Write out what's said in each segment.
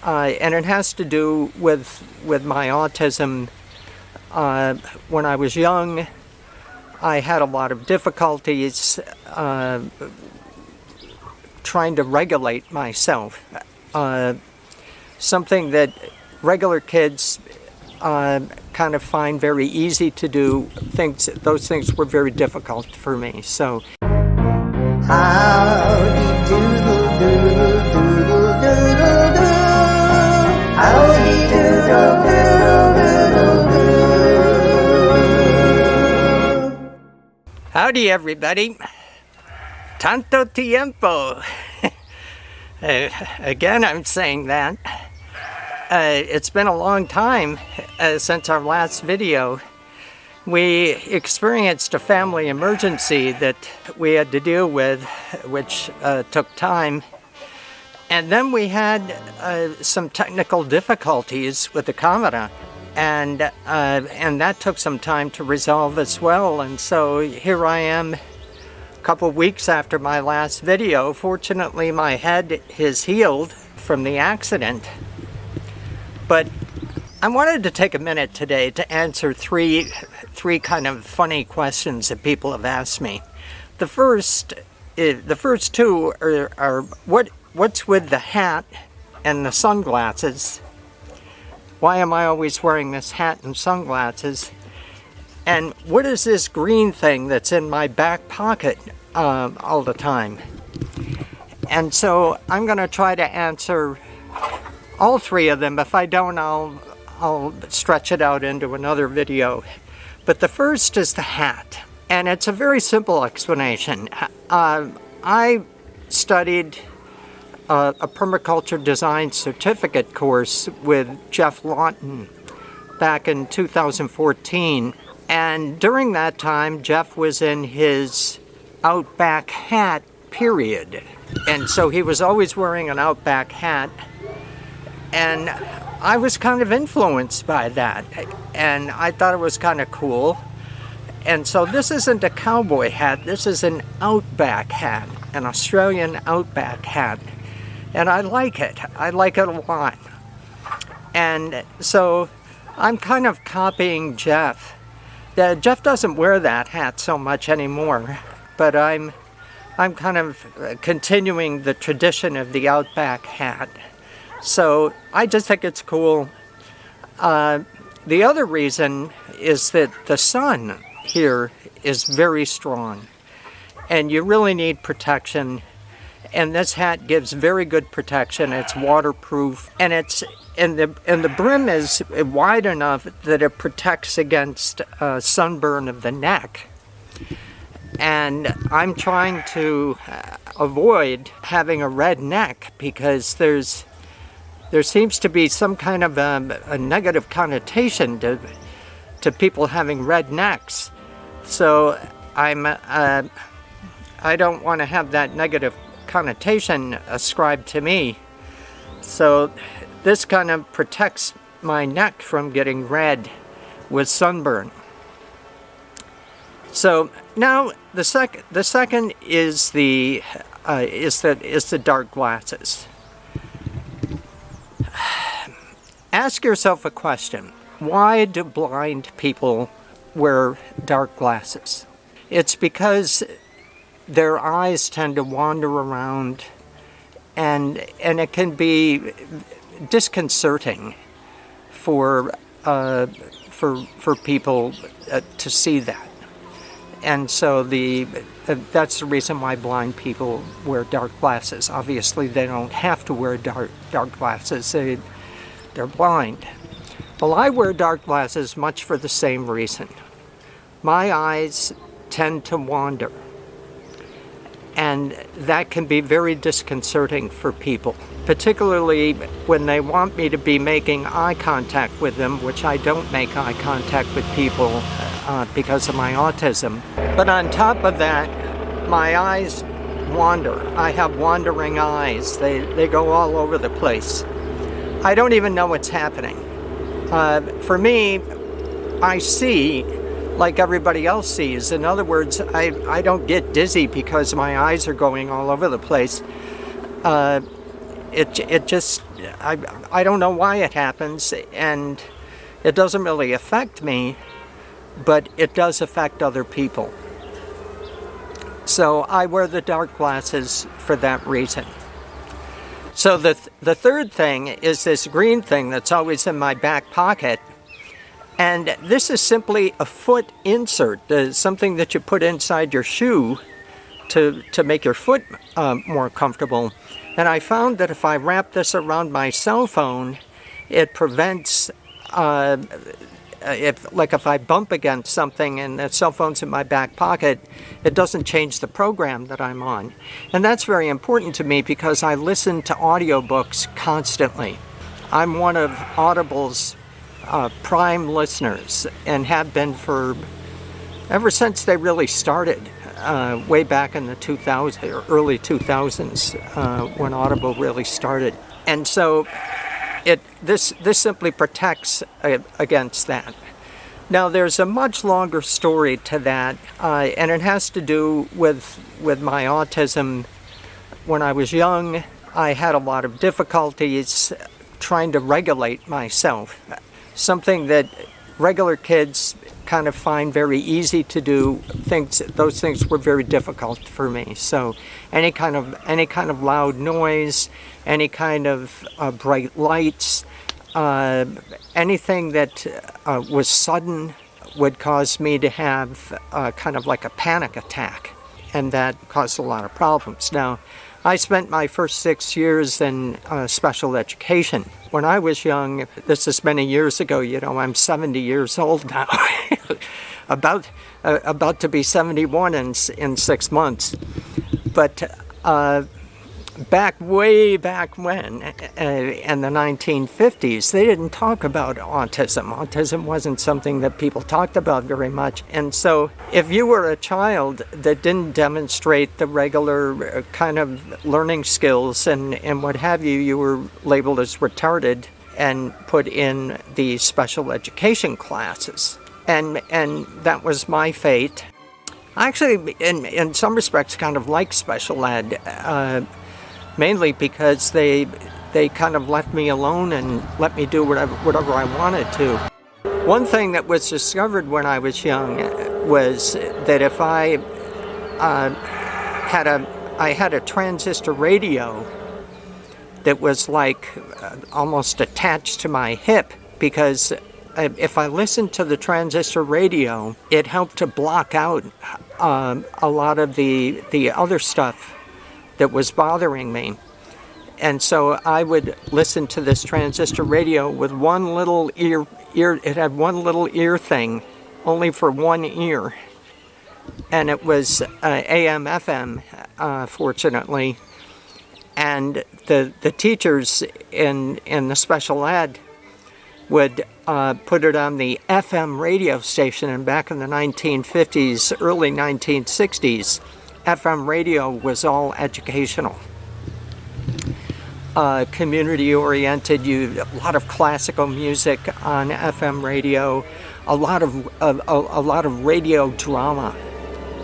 and it has to do with my autism. When I was young, I had a lot of difficulties trying to regulate myself. Something that regular kids kind of find very easy to do. Those things were very difficult for me. So, howdy doodle doodle doodle doodle do. Howdy doodle doodle doodle do. Howdy, everybody. Tanto tiempo. Again, I'm saying that. It's been a long time since our last video. We experienced a family emergency that we had to deal with, which took time. And then we had some technical difficulties with the camera, and that took some time to resolve as well. And so here I am, a couple of weeks after my last video. Fortunately, my head is healed from the accident. But I wanted to take a minute today to answer three kind of funny questions that people have asked me. The first two are what's with the hat and the sunglasses? Why am I always wearing this hat and sunglasses? And what is this green thing that's in my back pocket all the time? And so I'm going to try to answer all three of them. If I don't, I'll stretch it out into another video. But the first is the hat, and it's a very simple explanation. I studied a permaculture design certificate course with Jeff Lawton back in 2014, and during that time Jeff was in his Outback hat period, and so he was always wearing an Outback hat. And I was kind of influenced by that, and I thought it was kind of cool. And so this isn't a cowboy hat, this is an Outback hat, an Australian Outback hat. And I like it a lot. And so I'm kind of copying Jeff. Jeff doesn't wear that hat so much anymore, but I'm kind of continuing the tradition of the Outback hat. So I just think it's cool. The other reason is that the sun here is very strong, and you really need protection. And this hat gives very good protection. It's waterproof, and the brim is wide enough that it protects against sunburn of the neck. And I'm trying to avoid having a red neck because there seems to be some kind of a negative connotation to people having red necks. So I don't want to have that negative connotation ascribed to me. So this kind of protects my neck from getting red with sunburn. So now the second is the dark glasses. Ask yourself a question. Why do blind people wear dark glasses? It's because their eyes tend to wander around, and it can be disconcerting for people to see that. And so that's the reason why blind people wear dark glasses. Obviously, they don't have to wear dark glasses. They're blind. Well, I wear dark glasses much for the same reason. My eyes tend to wander, and that can be very disconcerting for people, particularly when they want me to be making eye contact with them, which I don't make eye contact with people because of my autism. But on top of that, my eyes wander. I have wandering eyes. They go all over the place. I don't even know what's happening. For me, I see like everybody else sees. In other words, I don't get dizzy because my eyes are going all over the place. it just, I don't know why it happens, and it doesn't really affect me, but it does affect other people. So I wear the dark glasses for that reason. So the third thing is this green thing that's always in my back pocket. And this is simply a foot insert, something that you put inside your shoe to make your foot more comfortable. And I found that if I wrap this around my cell phone, it prevents, if I bump against something and the cell phone's in my back pocket, it doesn't change the program that I'm on. And that's very important to me because I listen to audiobooks constantly. I'm one of Audible's prime listeners and have been for ever since they really started, way back in the 2000s or early 2000s, when Audible really started. And so this simply protects against that. Now there's a much longer story to that, and it has to do with my autism. When I was young, I had a lot of difficulties trying to regulate myself, something that regular kids kind of find very easy to do. Those things were very difficult for me. So any kind of loud noise, any kind of bright lights, anything that was sudden would cause me to have kind of like a panic attack, and that caused a lot of problems. Now, I spent my first 6 years in special education. When I was young, this is many years ago, I'm 70 years old now, about to be 71 in 6 months. But way back when, in the 1950s, they didn't talk about autism. Autism wasn't something that people talked about very much. And so if you were a child that didn't demonstrate the regular kind of learning skills and what have you, you were labeled as retarded and put in the special education classes. And that was my fate. I actually, in some respects, kind of like special ed, mainly because they kind of left me alone and let me do whatever I wanted to. One thing that was discovered when I was young was that if I had a transistor radio that was like almost attached to my hip, because if I listened to the transistor radio, it helped to block out a lot of the other stuff that was bothering me. And so I would listen to this transistor radio with one little ear. It had one little ear thing, only for one ear. And it was AM, FM, fortunately. And the teachers in the special ed would put it on the FM radio station. And back in the 1950s, early 1960s, FM radio was all educational, community-oriented. A lot of classical music on FM radio, a lot of radio drama.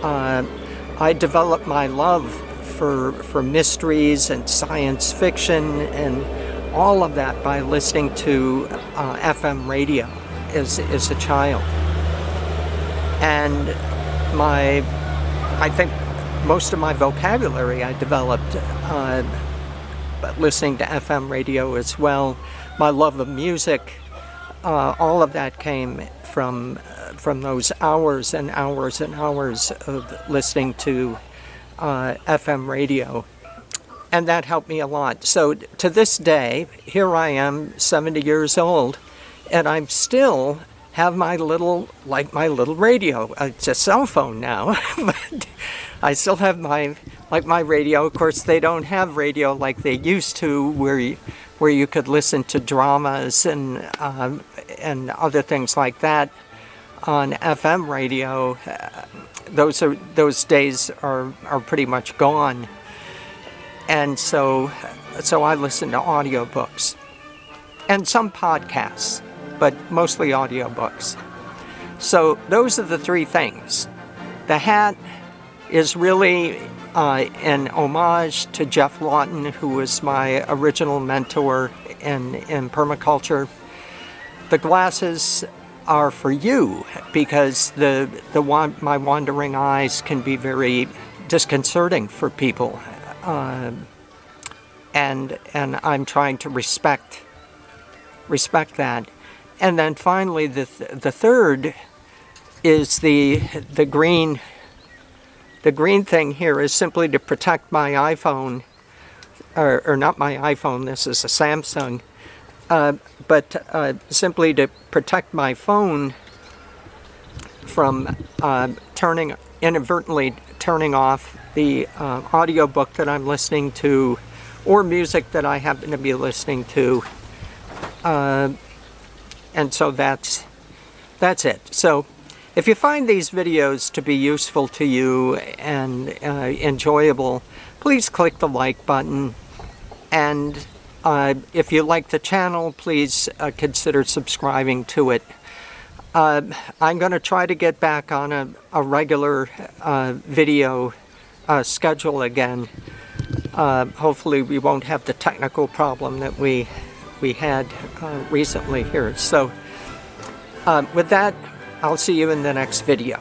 I developed my love for mysteries and science fiction and all of that by listening to FM radio as a child. And I think most of my vocabulary I developed listening to FM radio as well. My love of music, all of that came from those hours and hours and hours of listening to FM radio. And that helped me a lot. So to this day, here I am, 70 years old, and I'm still have my little radio. It's a cell phone now, but I still have my radio. Of course, they don't have radio like they used to, where you could listen to dramas and other things like that on FM radio. Those days are pretty much gone. And so I listen to audiobooks and some podcasts, but mostly audiobooks. So those are the three things. The hat is really in homage to Jeff Lawton, who was my original mentor in permaculture. The glasses are for you because my wandering eyes can be very disconcerting for people, and I'm trying to respect that. And then finally, the third is the green. The green thing here is simply to protect my iPhone, or not my iPhone. This is a Samsung. But simply to protect my phone from inadvertently turning off the audiobook that I'm listening to, or music that I happen to be listening to. And so that's it. So if you find these videos to be useful to you and enjoyable, please click the like button. And if you like the channel, please consider subscribing to it. I'm going to try to get back on a regular video schedule again. Hopefully we won't have the technical problem that we had recently here. So with that, I'll see you in the next video.